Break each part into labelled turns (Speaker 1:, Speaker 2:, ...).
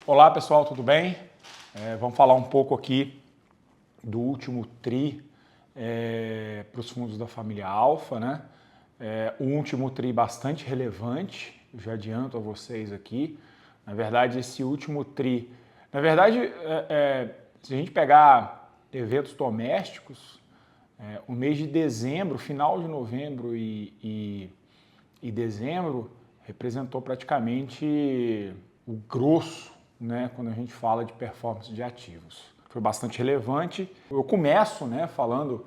Speaker 1: Olá pessoal, tudo bem? Vamos falar um pouco aqui do último TRI para os fundos da família Alfa, né? O último TRI bastante relevante, já adianto a vocês aqui. Na verdade, esse último TRI... se a gente pegar eventos domésticos, o mês de dezembro, final de novembro e dezembro, representou praticamente o grosso, né, quando a gente fala de performance de ativos. Foi bastante relevante. Eu começo, né, falando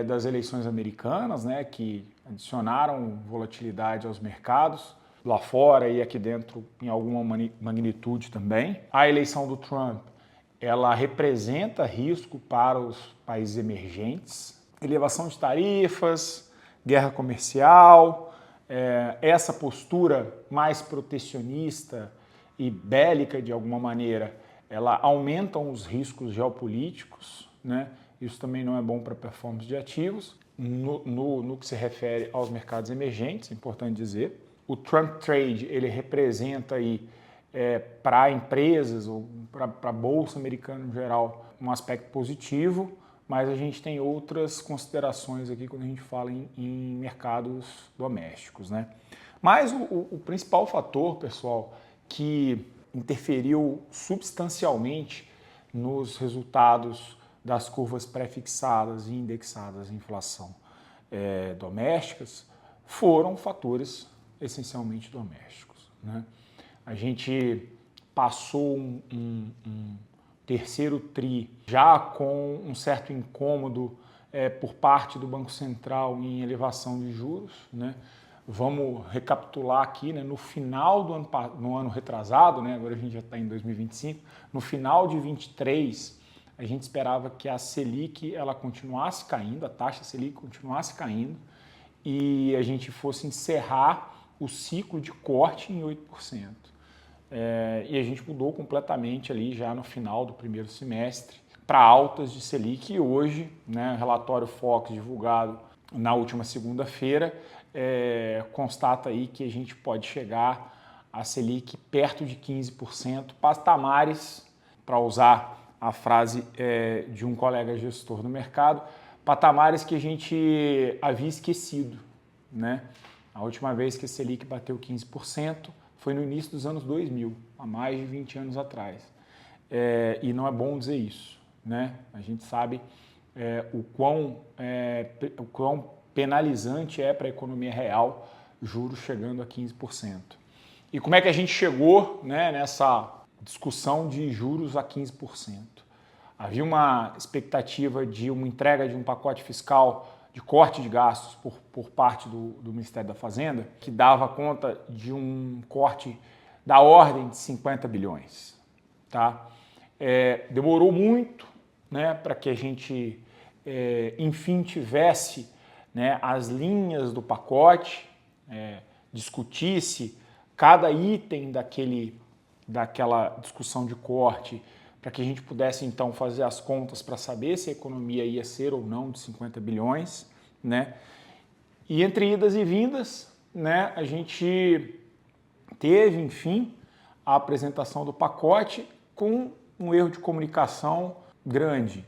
Speaker 1: das eleições americanas, né, que adicionaram volatilidade aos mercados, lá fora e aqui dentro em alguma magnitude também. A eleição do Trump, ela representa risco para os países emergentes, elevação de tarifas, guerra comercial, essa postura mais protecionista e bélica de alguma maneira, ela aumentam os riscos geopolíticos, né? Isso também não é bom para a performance de ativos. No que se refere aos mercados emergentes, é importante dizer. O Trump Trade, ele representa aí para empresas ou para a Bolsa Americana em geral um aspecto positivo, mas a gente tem outras considerações aqui quando a gente fala em mercados domésticos, né? Mas o principal fator, pessoal, que interferiu substancialmente nos resultados das curvas pré-fixadas e indexadas em inflação domésticas foram fatores essencialmente domésticos, né? A gente passou um terceiro TRI já com um certo incômodo por parte do Banco Central em elevação de juros, né? Vamos recapitular aqui, né? No final do ano retrasado, né? Agora a gente já está em 2025, no final de 23, a gente esperava que a Selic ela continuasse caindo, a taxa Selic continuasse caindo e a gente fosse encerrar o ciclo de corte em 8%. E a gente mudou completamente ali já no final do primeiro semestre para altas de Selic e hoje, né, relatório Focus divulgado na última segunda-feira, constata aí que a gente pode chegar a Selic perto de 15%, patamares, para usar a frase de um colega gestor no mercado, patamares que a gente havia esquecido, né? A última vez que a Selic bateu 15% foi no início dos anos 2000, há mais de 20 anos atrás. E não é bom dizer isso, né? A gente sabe o quão penalizante é para a economia real juros chegando a 15%. E como é que a gente chegou, né, nessa discussão de juros a 15%? Havia uma expectativa de uma entrega de um pacote fiscal de corte de gastos por parte do Ministério da Fazenda, que dava conta de um corte da ordem de 50 bilhões. Tá? Demorou muito, né, para que a gente, enfim, tivesse, né, as linhas do pacote, discutisse cada item daquela discussão de corte, para que a gente pudesse, então, fazer as contas para saber se a economia ia ser ou não de 50 bilhões, né? E entre idas e vindas, né, a gente teve, enfim, a apresentação do pacote com um erro de comunicação grande.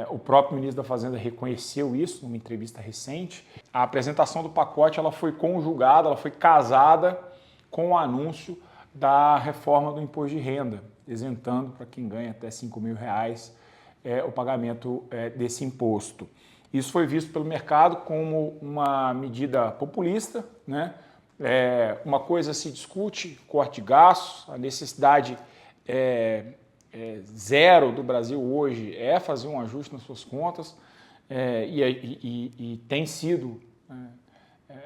Speaker 1: O próprio ministro da Fazenda reconheceu isso numa entrevista recente. A apresentação do pacote ela foi conjugada, ela foi casada com o anúncio da reforma do imposto de renda, isentando para quem ganha até R$5 mil o pagamento desse imposto. Isso foi visto pelo mercado como uma medida populista, né? Uma coisa se discute, corte de gastos, a necessidade zero do Brasil hoje é fazer um ajuste nas suas contas e tem sido...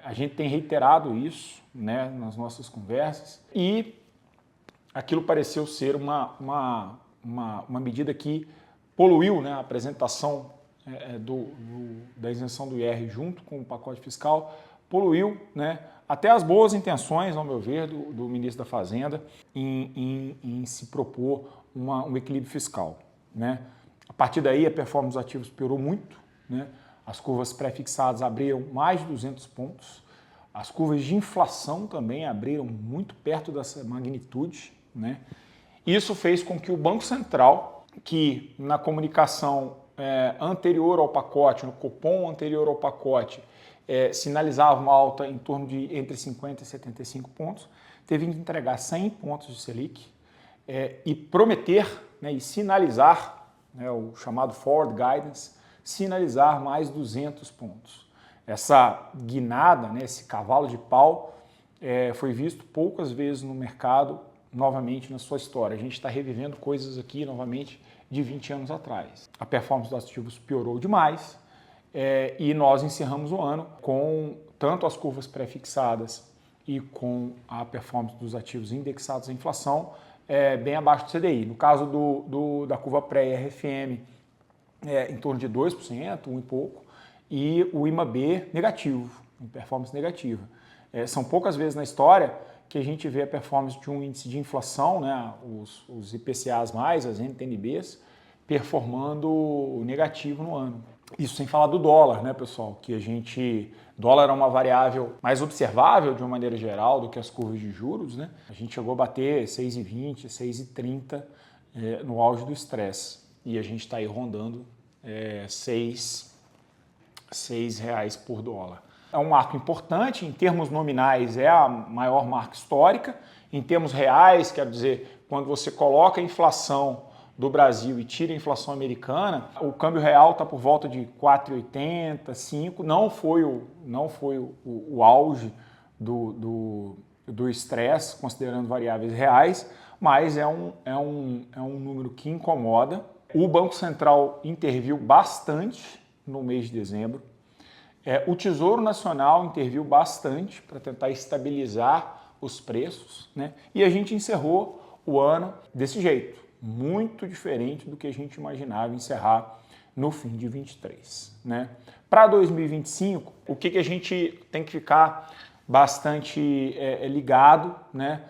Speaker 1: A gente tem reiterado isso, né, nas nossas conversas e aquilo pareceu ser uma medida que poluiu, né, a apresentação da isenção do IR junto com o pacote fiscal, poluiu, né, até as boas intenções, ao meu ver, do ministro da Fazenda em se propor um equilíbrio fiscal, né. A partir daí a performance dos ativos piorou muito, né. As curvas pré-fixadas abriram mais de 200 pontos, as curvas de inflação também abriram muito perto dessa magnitude, né? Isso fez com que o Banco Central, que na comunicação anterior ao pacote, no cupom anterior ao pacote, sinalizava uma alta em torno de entre 50 e 75 pontos, teve que entregar 100 pontos de Selic e prometer, né, e sinalizar, né, o chamado Forward Guidance, sinalizar mais 200 pontos. Essa guinada, né, esse cavalo de pau, foi visto poucas vezes no mercado novamente na sua história. A gente está revivendo coisas aqui novamente de 20 anos atrás. A performance dos ativos piorou demais e nós encerramos o ano com tanto as curvas pré-fixadas e com a performance dos ativos indexados à inflação bem abaixo do CDI. No caso da curva pré-RFM, em torno de 2%, 1 e pouco, e o IMAB negativo, em performance negativa. São poucas vezes na história que a gente vê a performance de um índice de inflação, né, os IPCAs+, as NTNBs, performando negativo no ano. Isso sem falar do dólar, né, pessoal? Dólar é uma variável mais observável de uma maneira geral do que as curvas de juros, né? A gente chegou a bater 6,20, 6,30 no auge do estresse. E a gente está aí rondando R$6 por dólar. É um marco importante, em termos nominais é a maior marca histórica, em termos reais, quer dizer, quando você coloca a inflação do Brasil e tira a inflação americana, o câmbio real está por volta de 4,80, 5, não foi o auge do estresse, considerando variáveis reais, mas é um número que incomoda. O Banco Central interviu bastante no mês de dezembro. O Tesouro Nacional interviu bastante para tentar estabilizar os preços, né? E a gente encerrou o ano desse jeito, muito diferente do que a gente imaginava encerrar no fim de 23, né? Para 2025, o que a gente tem que ficar bastante ligado, né?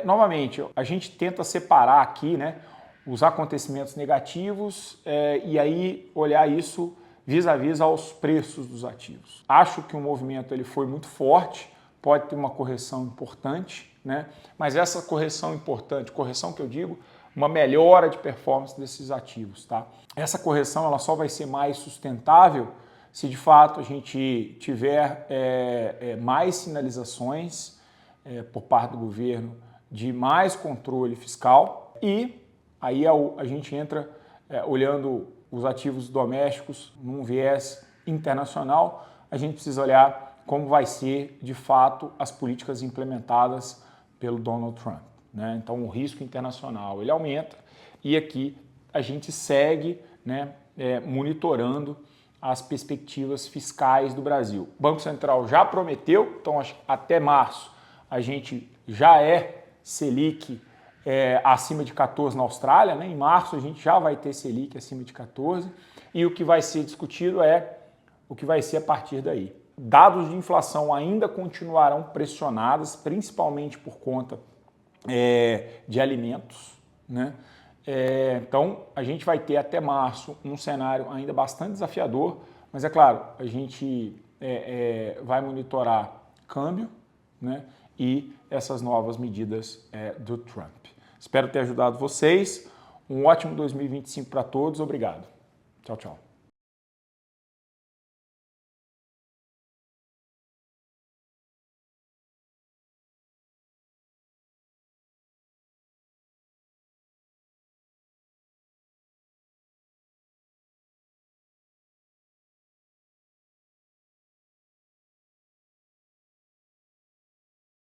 Speaker 1: Novamente, a gente tenta separar aqui, né, os acontecimentos negativos e aí olhar isso vis-à-vis aos preços dos ativos. Acho que o movimento ele foi muito forte, pode ter uma correção importante, né? Mas essa correção importante, correção que eu digo, uma melhora de performance desses ativos, tá? Essa correção ela só vai ser mais sustentável se de fato a gente tiver mais sinalizações por parte do governo de mais controle fiscal e aí a gente entra olhando os ativos domésticos num viés internacional, a gente precisa olhar como vai ser, de fato, as políticas implementadas pelo Donald Trump, né? Então, o risco internacional ele aumenta e aqui a gente segue, né, monitorando as perspectivas fiscais do Brasil. O Banco Central já prometeu, então até março a gente já Selic acima de 14 na Austrália, né? Em março a gente já vai ter Selic acima de 14 e o que vai ser discutido o que vai ser a partir daí. Dados de inflação ainda continuarão pressionados, principalmente por conta de alimentos, né? Então a gente vai ter até março um cenário ainda bastante desafiador, mas é claro, a gente vai monitorar câmbio, né, e essas novas medidas do Trump. Espero ter ajudado vocês. Um ótimo 2025 para todos. Obrigado. Tchau, tchau.